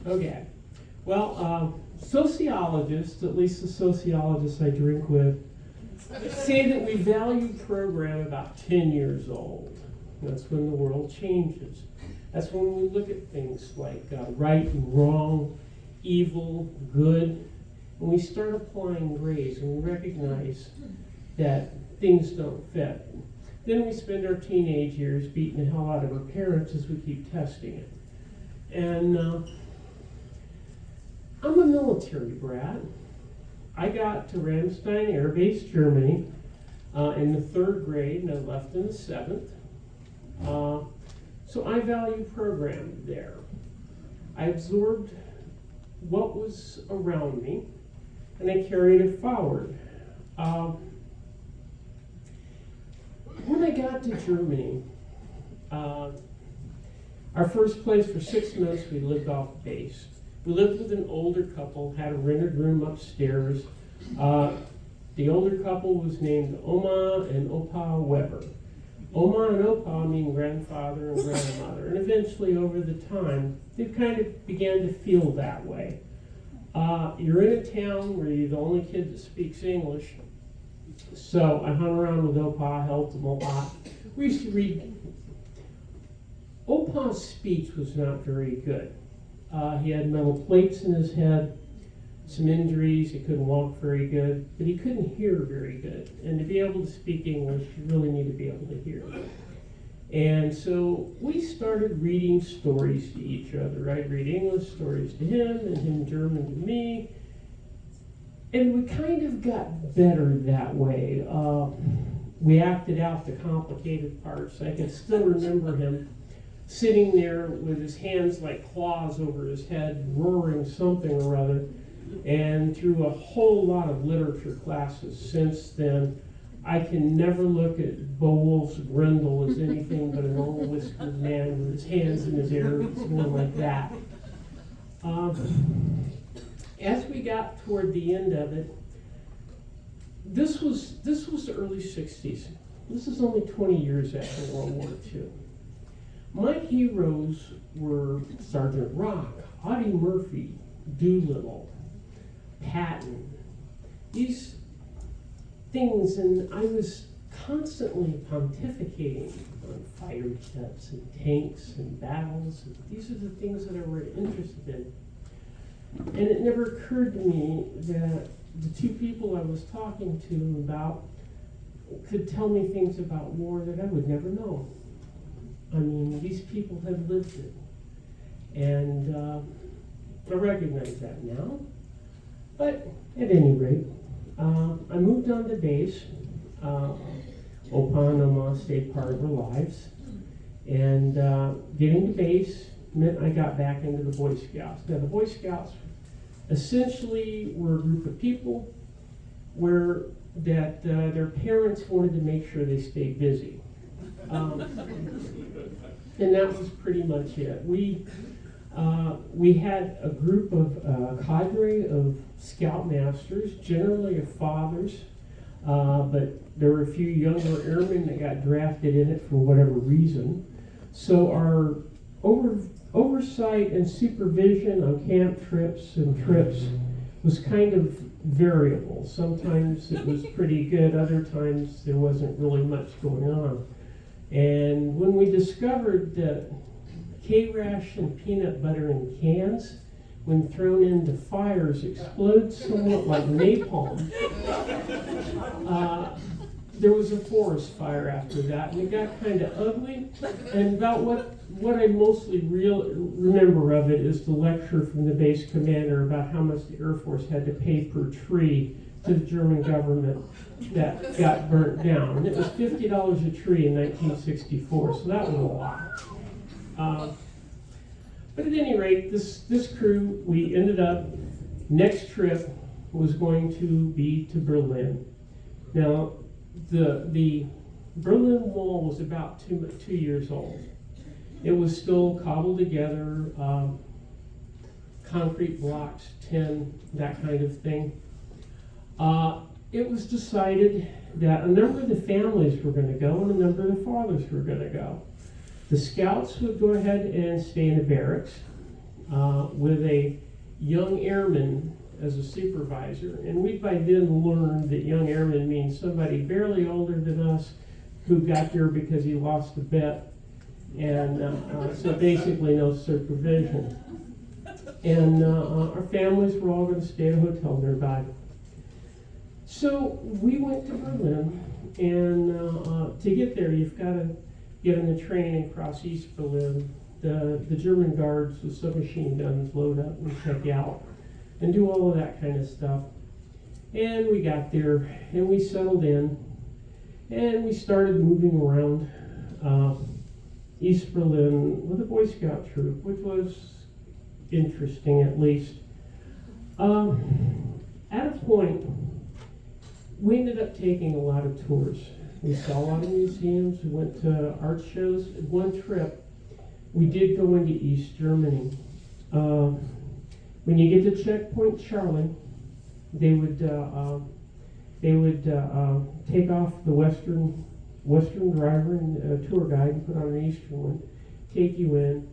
Okay. Well, sociologists, at least the sociologists I drink with, say that we value program about 10 years old. That's when the world changes. That's when we look at things like right and wrong, evil, good, and we start applying grades and we recognize that things don't fit. Then we spend our teenage years beating the hell out of our parents as we keep testing it. And I'm a military brat. I got to Ramstein Air Base, Germany in the 3rd grade, and I left in the 7th. So I value program there. I absorbed what was around me, and I carried it forward. When I got to Germany, our first place for 6 months, we lived off base. We lived with an older couple, had a rented room upstairs. The older couple was named Oma and Opa Weber. Oma and Opa mean grandfather and grandmother, and eventually over the time, they kind of began to feel that way. You're in a town where you're the only kid that speaks English, so I hung around with Opa, helped him a lot. We used to read. Opa's speech was not very good. He had metal plates in his head, some injuries, he couldn't walk very good, but he couldn't hear very good. And to be able to speak English, you really need to be able to hear. And so we started reading stories to each other. I'd read English stories to him, and him German to me. And we kind of got better that way. We acted out the complicated parts. I can still remember him sitting there with his hands like claws over his head, roaring something or other. And through a whole lot of literature classes since then, I can never look at Beowulf's Grendel as anything but an old whiskered man with his hands in his ear. It's more like that. As we got toward the end of it, this was the early 60s. This is only 20 years after World War II. My heroes were Sergeant Rock, Audie Murphy, Doolittle, Patton, these things, and I was constantly pontificating on fighter jets and tanks and battles. And these are the things that I were interested in. And it never occurred to me that the two people I was talking to about could tell me things about war that I would never know. I mean, these people have lived it. And I recognize that now. But at any rate, I moved on to base. Opa and Oma stayed part of our lives. And getting to base meant I got back into the Boy Scouts. Now, the Boy Scouts essentially were a group of people where their parents wanted to make sure they stayed busy. And that was pretty much it. We had a group of cadre of scoutmasters, generally of fathers, but there were a few younger airmen that got drafted in it for whatever reason. So our oversight and supervision on camp trips and trips was kind of variable. Sometimes it was pretty good, other times there wasn't really much going on. And when we discovered that K-Rash and peanut butter in cans, when thrown into fires, explode somewhat like napalm, there was a forest fire after that, and it got kind of ugly. And about what I mostly remember of it is the lecture from the base commander about how much the Air Force had to pay per tree to the German government that got burnt down. And it was $50 a tree in 1964, so that was a lot. But at any rate, this crew, we ended up, next trip was going to be to Berlin. Now, the Berlin Wall was about 2 years old. It was still cobbled together, concrete blocks, tin, that kind of thing. It was decided that a number of the families were going to go and a number of the fathers were going to go. The scouts would go ahead and stay in the barracks. with a young airman as a supervisor. And we by then learned that young airman means somebody barely older than us who got there because he lost a bet. And so basically no supervision. And our families were all going to stay at a hotel nearby. So we went to Berlin, and to get there, you've got to get on the train and cross East Berlin. The German guards with submachine guns load up and check out and do all of that kind of stuff. And we got there, and we settled in, and we started moving around East Berlin with a Boy Scout troop, which was interesting at least. At a point, we ended up taking a lot of tours. We saw a lot of museums, we went to art shows. One trip, we did go into East Germany. When you get to Checkpoint Charlie, they would take off the Western driver and tour guide and put on an Eastern one, take you in,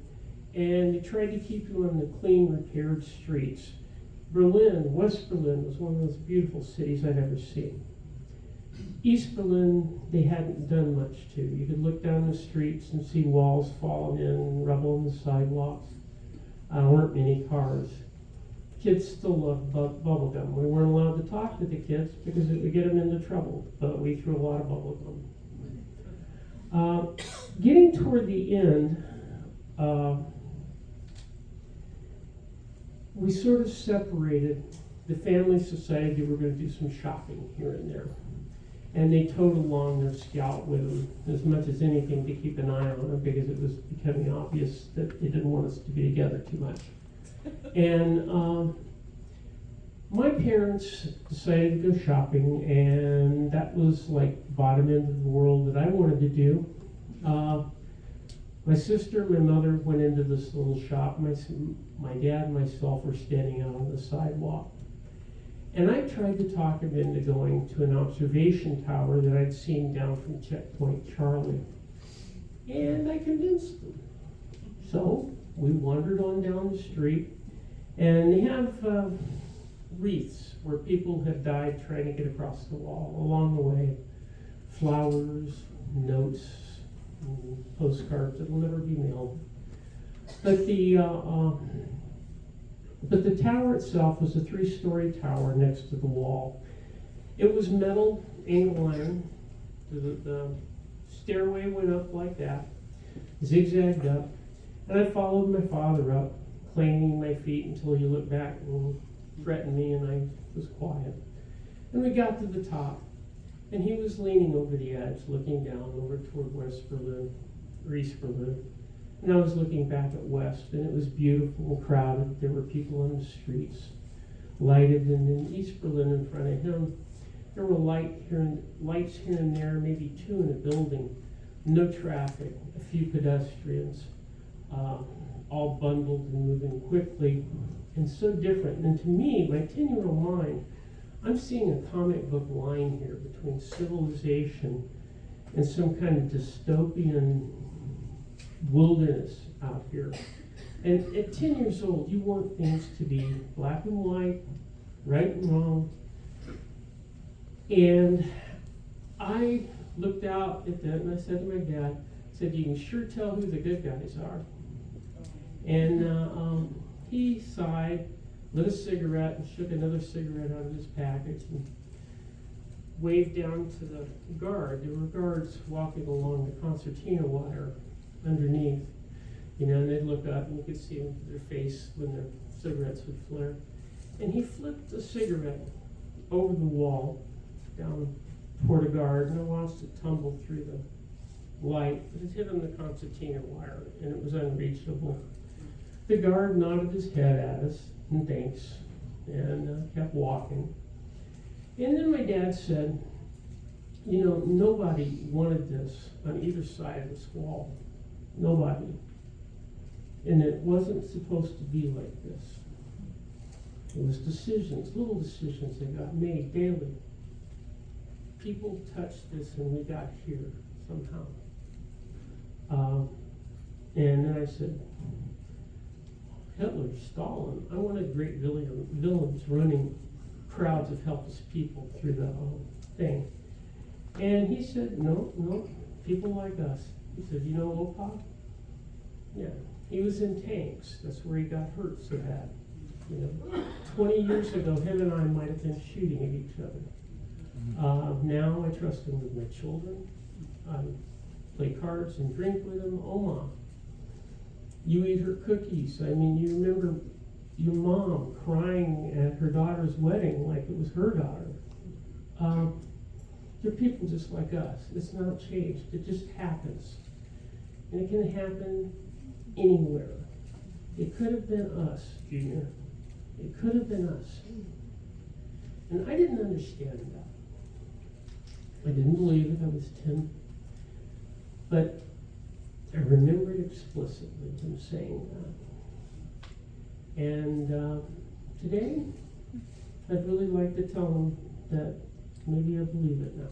and they tried to keep you on the clean, repaired streets. Berlin, West Berlin, was one of the most beautiful cities I'd ever seen. East Berlin, they hadn't done much to. You could look down the streets and see walls falling in, rubble on the sidewalks. There weren't many cars. Kids still loved bubble gum. We weren't allowed to talk to the kids because it would get them into trouble, but we threw a lot of bubble gum. Getting toward the end, we sort of separated. The families decided they were going to do some shopping here and there. And they towed along their scout with them as much as anything to keep an eye on them because it was becoming obvious that they didn't want us to be together too much. And my parents decided to go shopping, and that was like bottom end of the world that I wanted to do. My sister and my mother went into this little shop. My dad and myself were standing out on the sidewalk. And I tried to talk him into going to an observation tower that I'd seen down from Checkpoint Charlie. And I convinced them. So we wandered on down the street, and they have wreaths where people have died trying to get across the wall along the way. Flowers, notes, postcards that will never be mailed. But the tower itself was a 3-story tower next to the wall. It was metal, angle iron. The stairway went up like that, zigzagged up, and I followed my father up, clanging my feet until he looked back and threatened me, and I was quiet. And we got to the top, and he was leaning over the edge, looking down over toward West Berlin, or East Berlin. And I was looking back at West, and it was beautiful and crowded. There were people on the streets, lighted, and in East Berlin in front of him, there were lights here and there, maybe 2 in a building, no traffic, a few pedestrians, all bundled and moving quickly, and so different. And to me, my 10-year-old mind, I'm seeing a comic book line here between civilization and some kind of dystopian wilderness out here. And at 10 years old, you want things to be black and white, right and wrong. And I looked out at that and I said to my dad, I said, you can sure tell who the good guys are. And he sighed, lit a cigarette, and shook another cigarette out of his package and waved down to the guard. There were guards walking along the concertina wire underneath, and they'd look up and you could see their face when their cigarettes would flare. And he flipped the cigarette over the wall down toward a guard, and I watched it tumble through the light. It hit on the concertina wire, and it was unreachable. The guard nodded his head at us, and thanks, and kept walking. And then my dad said, nobody wanted this on either side of this wall. Nobody. And it wasn't supposed to be like this. It was decisions, little decisions that got made daily. People touched this and we got here somehow. And then I said, Hitler, Stalin. I wanted great villains running crowds of helpless people through the thing. And he said, no, people like us. He said, you know Opa? Yeah. He was in tanks. That's where he got hurt so bad. 20 years ago, him and I might have been shooting at each other. Now I trust him with my children. I play cards and drink with him. Oma, you eat her cookies. I mean, you remember your mom crying at her daughter's wedding like it was her daughter. They're people just like us. It's not changed. It just happens. And it can happen anywhere. It could have been us, Junior. It could have been us. And I didn't understand that. I didn't believe it. I was 10. But I remembered explicitly him saying that. And today, I'd really like to tell him that maybe I believe it now.